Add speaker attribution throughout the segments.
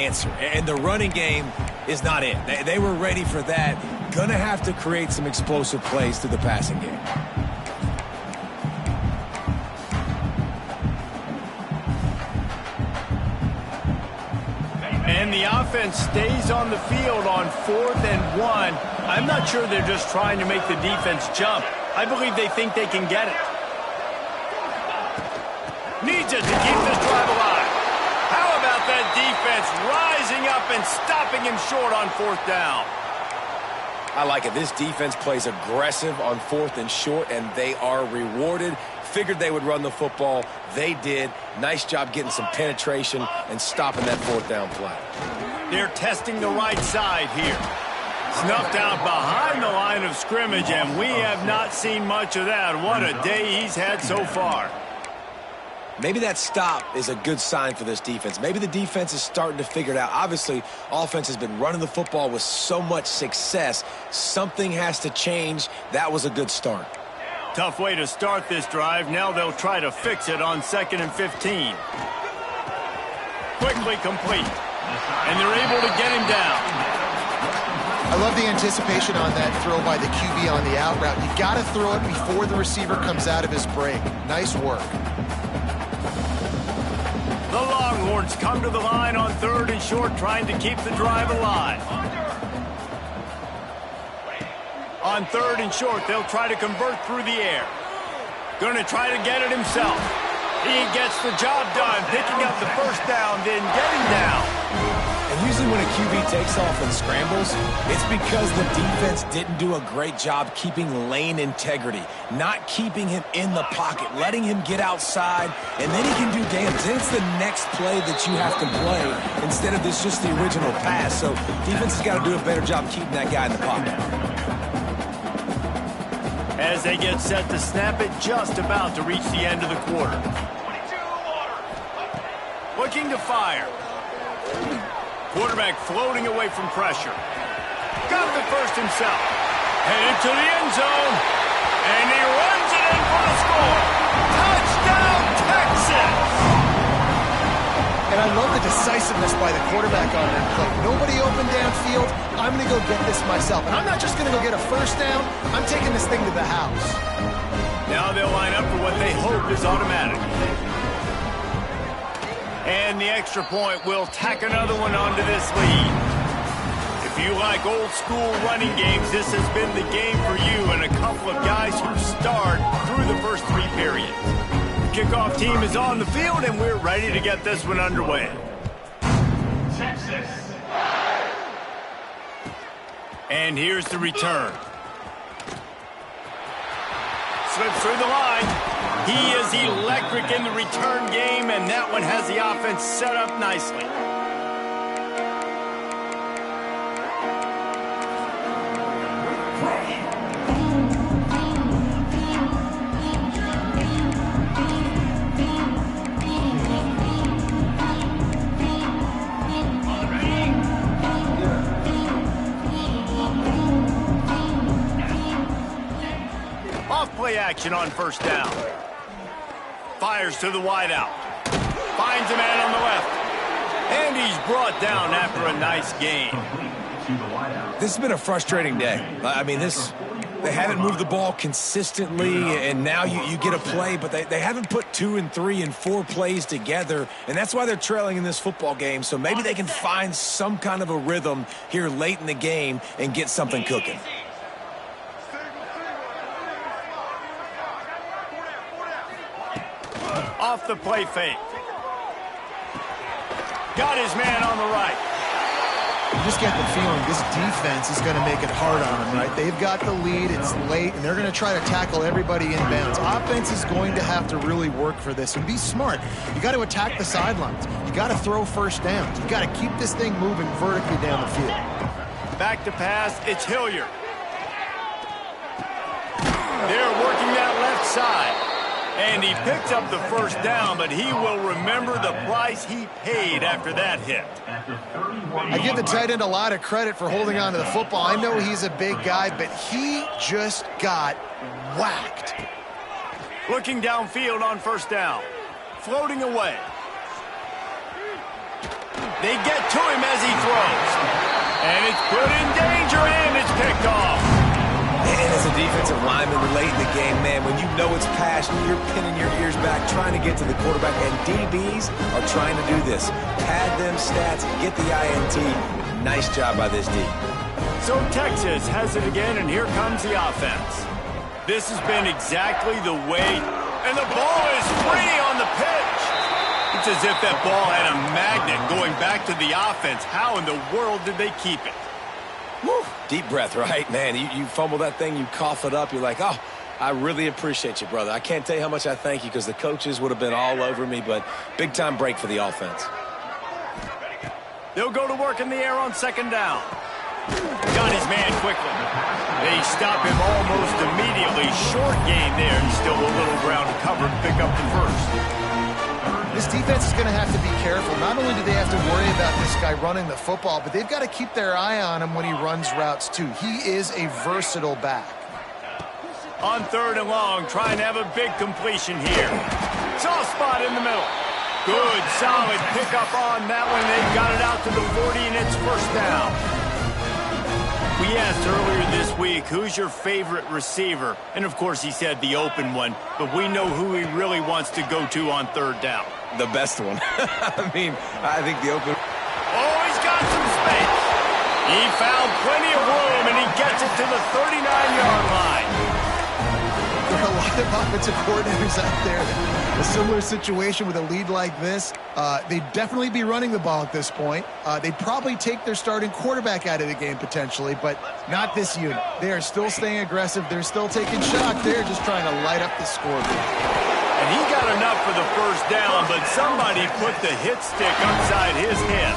Speaker 1: answer. And the running game is not it. They were ready for that. Gonna have to create some explosive plays through the passing game.
Speaker 2: And the offense stays on the field on 4th and 1. I'm not sure they're just trying to make the defense jump. I believe they think they can get it. Needs it to keep this drive alive. How about that defense rising up and stopping him short on 4th down?
Speaker 1: I like it. This defense plays aggressive on 4th and short, and they are rewarded. Figured they would run the football. They did. Nice job getting some penetration and stopping that 4th down play.
Speaker 2: They're testing the right side here. Snuffed out behind the line of scrimmage, and we have not seen much of that. What a day he's had so far.
Speaker 1: Maybe that stop is a good sign for this defense. Maybe the defense is starting to figure it out. Obviously, offense has been running the football with so much success. Something has to change. That was a good start.
Speaker 2: Tough way to start this drive. Now they'll try to fix it on 2nd and 15. Quickly complete. And they're able to get him down.
Speaker 3: I love the anticipation on that throw by the QB on the out route. You got to throw it before the receiver comes out of his break. Nice work.
Speaker 2: The Longhorns come to the line on 3rd and short, trying to keep the drive alive. On 3rd and short, they'll try to convert through the air. Going to try to get it himself. He gets the job done, picking up the 1st down, then getting down.
Speaker 1: And usually when a QB takes off and scrambles, it's because the defense didn't do a great job keeping lane integrity, not keeping him in the pocket, letting him get outside, and then he can do damage. Then it's the next play that you have to play instead of this just the original pass. So defense has got to do a better job keeping that guy in the pocket.
Speaker 2: As they get set to snap it, just about to reach the end of the quarter. Looking to fire. Quarterback floating away from pressure. Got the first himself. Headed to the end zone. And he runs it in for the score. Touchdown, Texas!
Speaker 3: And I love the decisiveness by the quarterback on that play. Nobody open downfield. I'm going to go get this myself. And I'm not just going to go get a 1st down. I'm taking this thing to the house.
Speaker 2: Now they'll line up for what they hope is automatic. And the extra point will tack another one onto this lead. If you like old school running games, this has been the game for you and a couple of guys who starred through the first 3 periods. The kickoff team is on the field, and we're ready to get this one underway. Texas. And here's the return. Slips through the line. He is electric in the return game, and that one has the offense set up nicely. Off-play action on 1st down. Fires to the wideout. Finds a man on the left. And he's brought down after a nice game.
Speaker 1: This has been a frustrating day. I mean, they haven't moved the ball consistently, and now you get a play, but they haven't put 2 and 3 and 4 plays together, and that's why they're trailing in this football game. So maybe they can find some kind of a rhythm here late in the game and get something cooking.
Speaker 2: Off the play fake. Got his man on the right.
Speaker 3: You just get the feeling this defense is going to make it hard on them, right? They've got the lead, it's late, and they're going to try to tackle everybody inbounds. Offense is going to have to really work for this and be smart. You got to attack the sidelines. You got to throw 1st downs. You got to keep this thing moving vertically down the field.
Speaker 2: Back to pass, it's Hilliard. They're working that left side. And he picked up the 1st down, but he will remember the price he paid after that hit.
Speaker 3: I give the tight end a lot of credit for holding on to the football. I know he's a big guy, but he just got whacked.
Speaker 2: Looking downfield on 1st down. Floating away. They get to him as he throws. And it's put in danger, and it's picked off.
Speaker 1: And as a defensive lineman late in the game, man, when you know it's passion, you're pinning your ears back, trying to get to the quarterback, and DBs are trying to do this. Pad them stats, get the INT. Nice job by this D.
Speaker 2: So Texas has it again, and here comes the offense. This has been exactly the way, and the ball is free on the pitch. It's as if that ball had a magnet going back to the offense. How in the world did they keep it?
Speaker 1: Woo. Deep breath, right, man? You fumble that thing, you cough it up, you're like, oh, I really appreciate you, brother. I can't tell you how much I thank you because the coaches would have been all over me, but big-time break for the offense.
Speaker 2: They'll go to work in the air on second down. Got his man quickly. They stop him almost immediately. Short gain there, and still a little ground to cover to pick up the first.
Speaker 3: This defense is going to have to be careful. Not only do they have to worry about this guy running the football, but they've got to keep their eye on him when he runs routes, too. He is a versatile back.
Speaker 2: On third and long, trying to have a big completion here. Soft spot in the middle. Good, solid pickup on that one. They've got it out to the 40, and it's first down. We asked earlier this week, who's your favorite receiver? And, of course, he said the open one, but we know who he really wants to go to on third down.
Speaker 1: The best one. I mean, I think the open...
Speaker 2: Oh, he's got some space. He found plenty of room, and he gets it to the 39-yard line.
Speaker 3: There are a lot of offensive coordinators out there. A similar situation with a lead like this, they'd definitely be running the ball at this point. They'd probably take their starting quarterback out of the game potentially, but not this unit. They are still staying aggressive. They're still taking shots. They're just trying to light up the scoreboard.
Speaker 2: And he got enough for the first down, but somebody put the hit stick upside his head.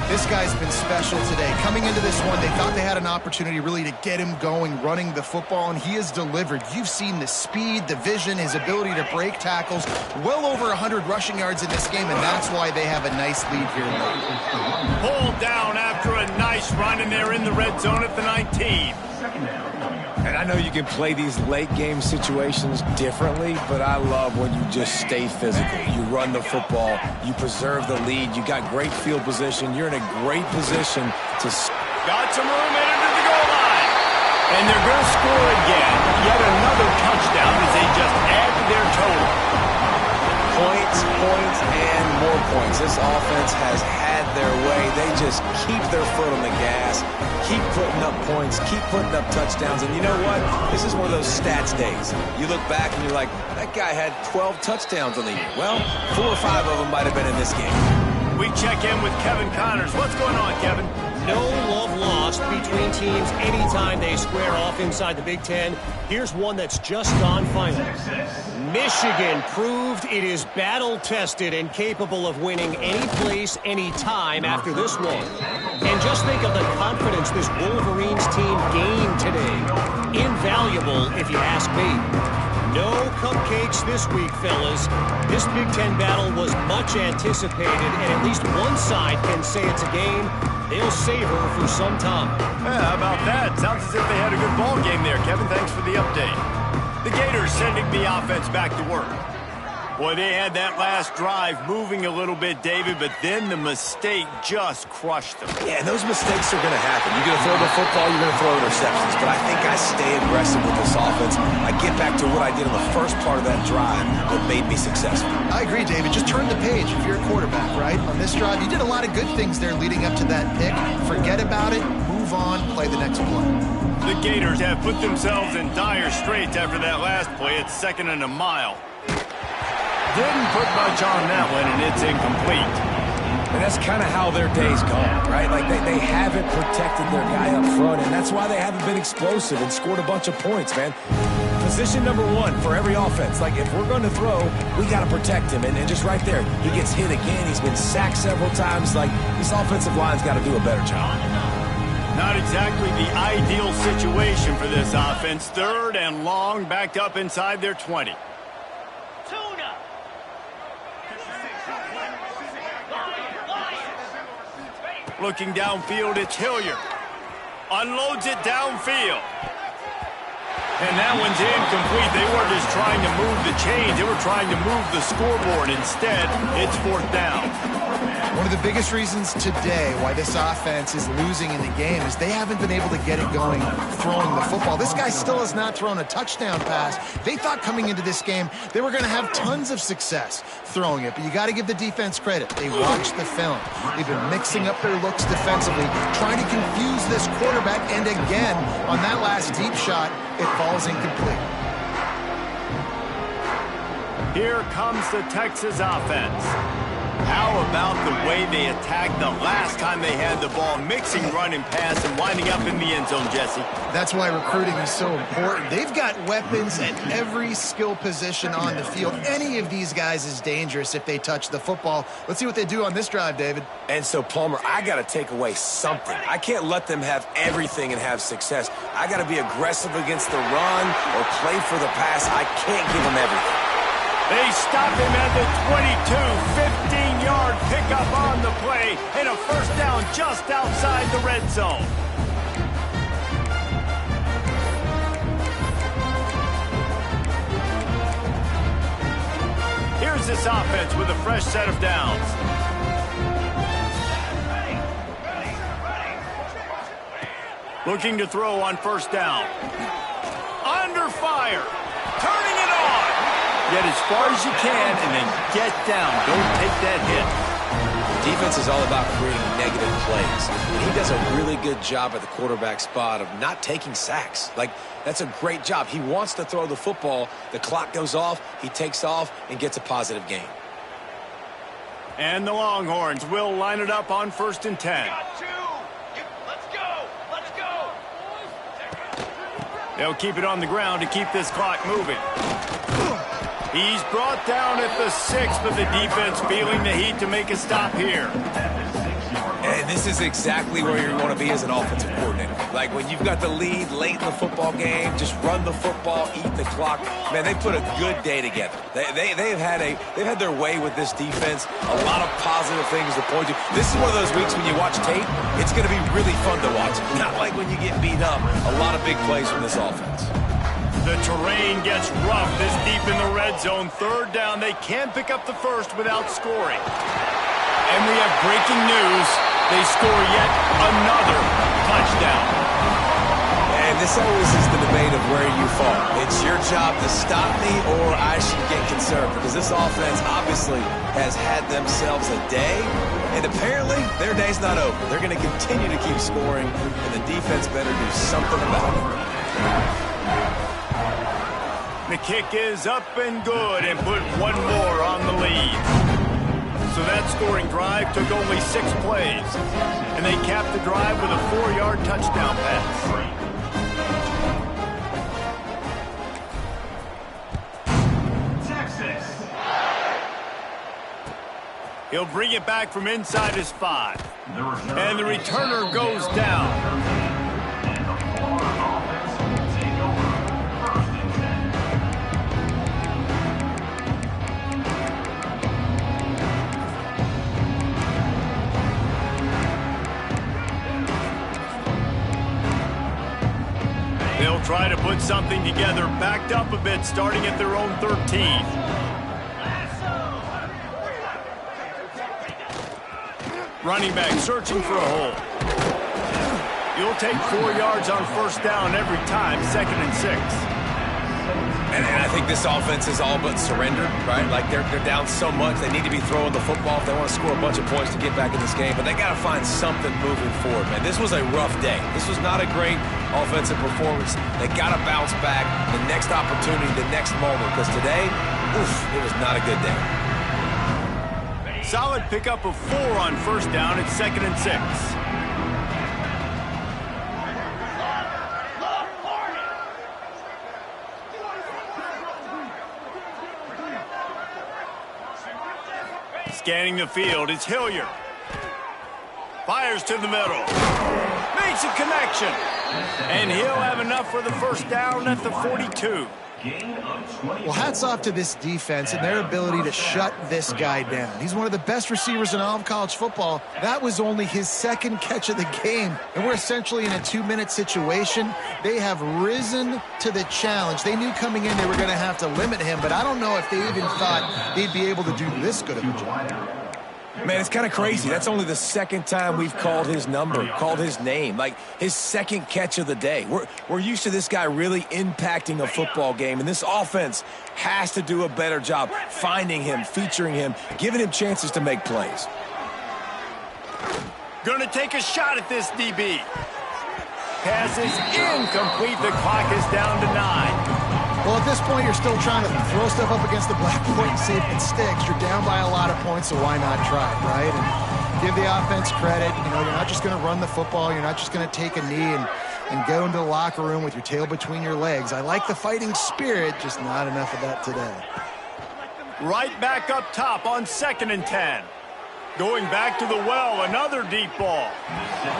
Speaker 3: This guy's been special today. Coming into this one, they thought they had an opportunity really to get him going, running the football, and he has delivered. You've seen the speed, the vision, his ability to break tackles. Well over 100 rushing yards in this game, and that's why they have a nice lead here late.
Speaker 2: Pulled down after a nice run, and they're in the red zone at the 19.
Speaker 1: And I know you can play these late-game situations differently, but I love when you just stay physical. You run the football, you preserve the lead, you got great field position, you're in a great position to...
Speaker 2: Got some room into the goal line. And they're going to score again. Yet another touchdown as they just add to their total.
Speaker 1: Points, and more points. This offense has had their way. They just keep their foot on the gas, keep putting up points, keep putting up touchdowns. And you know what? This is one of those stats days. You look back and you're like, that guy had 12 touchdowns on the year. Well, 4 or 5 of them might have been in this game.
Speaker 2: We check in with Kevin Connors. What's going on, Kevin?
Speaker 4: No love lost between teams anytime they square off inside the Big Ten. Here's one that's just gone final. Michigan proved it is battle-tested and capable of winning any place, any time after this one. And just think of the confidence this Wolverines team gained today. Invaluable, if you ask me. No cupcakes this week, fellas. This Big Ten battle was much anticipated, and at least one side can say it's a game they'll savor for some time.
Speaker 2: Yeah, how about that? Sounds as if they had a good ball game there, Kevin. Thanks for the update. The Gators sending the offense back to work. Boy, they had that last drive moving a little bit, David, but then the mistake just crushed them.
Speaker 1: Yeah, and those mistakes are going to happen. You're going to throw the football, you're going to throw interceptions. But I think I stay aggressive with this offense. I get back to what I did on the first part of that drive that made me successful.
Speaker 3: I agree, David. Just turn the page if you're a quarterback, right? On this drive, you did a lot of good things there leading up to that pick. Forget about it, move on, play the next play.
Speaker 2: The Gators have put themselves in dire straits after that last play. It's 2nd and a mile. Didn't put much on that one, and it's incomplete.
Speaker 1: And that's kind of how their day's gone, right? Like, they haven't protected their guy up front, and that's why they haven't been explosive and scored a bunch of points, man. Position number 1 for every offense. Like, if we're going to throw, we got to protect him. And just right there, he gets hit again. He's been sacked several times. Like, this offensive line's got to do a better job.
Speaker 2: Not exactly the ideal situation for this offense. 3rd and long, backed up inside their 20. Looking downfield, it's Hilliard. Unloads it downfield. And that one's incomplete. They weren't just trying to move the chains. They were trying to move the scoreboard. Instead, it's 4th down.
Speaker 3: One of the biggest reasons today why this offense is losing in the game is they haven't been able to get it going throwing the football. This guy still has not thrown a touchdown pass. They thought coming into this game they were going to have tons of success throwing it, but you got to give the defense credit. They watched the film. They've been mixing up their looks defensively, trying to confuse this quarterback, and again, on that last deep shot, it falls incomplete.
Speaker 2: Here comes the Texas offense. How about the way they attacked the last time they had the ball, mixing run and pass and winding up in the end zone, Jesse?
Speaker 3: That's why recruiting is so important. They've got weapons at every skill position on the field. Any of these guys is dangerous if they touch the football. Let's see what they do on this drive, David.
Speaker 1: And so, Palmer, I got to take away something. I can't let them have everything and have success. I got to be aggressive against the run or play for the pass. I can't give them everything.
Speaker 2: They stop him at the 22, 15-yard pickup on the play, and a first down just outside the red zone. Here's this offense with a fresh set of downs. Looking to throw on first down. Under fire. Turning it on. Get as far as you can and then get down. Don't take that hit.
Speaker 1: The defense is all about creating negative plays. And he does a really good job at the quarterback spot of not taking sacks. Like, that's a great job. He wants to throw the football. The clock goes off. He takes off and gets a positive gain.
Speaker 2: And the Longhorns will line it up on 1st and 10. They'll keep it on the ground to keep this clock moving. He's brought down at the 6, but the defense feeling the heat to make a stop here.
Speaker 1: And this is exactly where you want to be as an offensive coordinator. Like when you've got the lead late in the football game, just run the football, eat the clock. Man, they put a good day together. They've had their way with this defense. A lot of positive things to point to. This is one of those weeks when you watch tape, it's going to be really fun to watch. Not like when you get beat up. A lot of big plays from this offense.
Speaker 2: The terrain gets rough this deep in the red zone. 3rd down. They can't pick up the first without scoring. And we have breaking news. They score yet another touchdown.
Speaker 1: And this always is the debate of where you fall. It's your job to stop me or I should get concerned, because this offense obviously has had themselves a day, and apparently their day's not over. They're going to continue to keep scoring, and the defense better do something about it.
Speaker 2: The kick is up and good and put one more on the lead. So that scoring drive took only 6 plays, and they capped the drive with a 4-yard touchdown pass. Texas. He'll bring it back from inside his 5, and the returner goes down. They'll try to put something together, backed up a bit, starting at their own 13. Running back searching for a hole. You'll take 4 yards on first down every time, 2nd and 6.
Speaker 1: And I think this offense is all but surrendered, right? Like they're down so much, they need to be throwing the football if they want to score a bunch of points to get back in this game. But they got to find something moving forward, man. This was a rough day. This was not a great offensive performance. They got to bounce back the next opportunity, the next moment, because today, it was not a good day.
Speaker 2: Solid pickup of 4 on first down at 2nd and 6. Scanning the field, it's Hilliard. Fires to the middle. Makes a connection. And he'll have enough for the first down at the 42.
Speaker 3: Well, hats off to this defense and their ability to shut this guy down. He's one of the best receivers in all of college football. That was only his 2nd catch of the game, and we're essentially in a 2-minute situation. They have risen to the challenge. They knew coming in they were going to have to limit him, but I don't know if they even thought they'd be able to do this good of a job.
Speaker 1: Man, it's kind of crazy. That's only the second time we've called his number, called his name, like his second catch of the day. We're used to this guy really impacting a football game, and this offense has to do a better job finding him, featuring him, giving him chances to make plays.
Speaker 2: Going to take a shot at this DB. Pass is incomplete. The clock is down to 9.
Speaker 3: Well, at this point, you're still trying to throw stuff up against the blackboard and see if it sticks. You're down by a lot of points, so why not try it, right? And give the offense credit. You know, you're not just going to run the football. You're not just going to take a knee and go into the locker room with your tail between your legs. I like the fighting spirit, just not enough of that today.
Speaker 2: Right back up top on 2nd and 10. Going back to the well, another deep ball.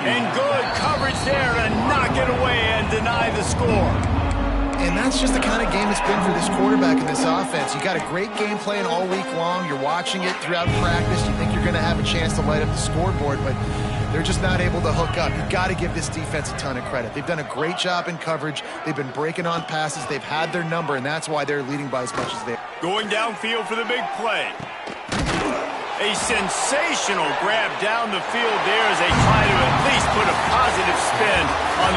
Speaker 2: And good coverage there to knock it away and deny the score.
Speaker 3: And that's just the kind of game it's been for this quarterback in this offense. You got a great game plan all week long. You're watching it throughout practice. You think you're going to have a chance to light up the scoreboard, but they're just not able to hook up. You've got to give this defense a ton of credit. They've done a great job in coverage. They've been breaking on passes. They've had their number, and that's why they're leading by as much as they are.
Speaker 2: Going downfield for the big play. A sensational grab down the field there as they try to at least put a positive spin on the